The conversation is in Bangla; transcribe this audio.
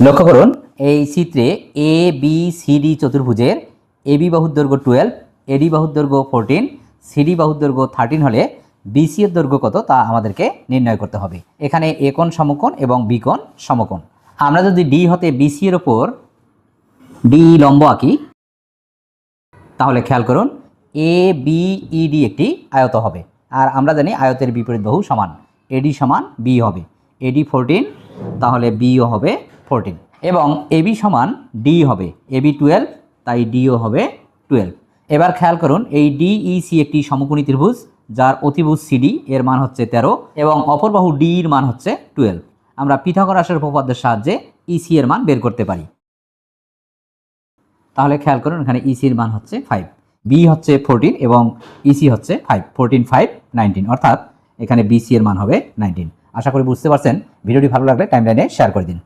লক্ষ্য করুন এই চিত্রে এ বি সি ডি চতুর্ভুজের এবি বাহুর দৈর্ঘ্য 12, এডি বাহুর দৈর্ঘ্য 14, সিডি বাহুর দৈর্ঘ্য 13 হলে বিসি এর দৈর্ঘ্য কত তা আমাদেরকে নির্ণয় করতে হবে। এখানে এ কোণ সমকোণ এবং বি কোণ সমকোণ। আমরা যদি ডি হতে বিসি এর ওপর ডি লম্ব আঁকি তাহলে খেয়াল করুন এ বি ই ডি একটি আয়ত হবে। আর আমরা জানি আয়তের বিপরীত বাহু সমান, এডি সমান বি হবে, এডি 14 তাহলে বিও হবে 14 এবং এবি সমান ডি হবে, এবি 12 তাই ডিও হবে 12। এবার খেয়াল করুন এই ডিইসি একটি সমকোণী ত্রিভুজ যার অতিভুজ সিডি এর মান হচ্ছে 13 এবং অপর বাহু ডি এর মান হচ্ছে 12। আমরা পিথাগোরাসের উপপাদ্যের সাহায্যে ইসি এর মান বের করতে পারি। তাহলে খেয়াল করুন এখানে ইসি এর মান হচ্ছে 5, বি হচ্ছে 14 এবং ইসি হচ্ছে 5, 14 5 19 অর্থাৎ এখানে বিসি এর মান হবে 19। আশা করি বুঝতে পারছেন। ভিডিওটি ভালো লাগলে টাইমলাইনে শেয়ার করে দিন।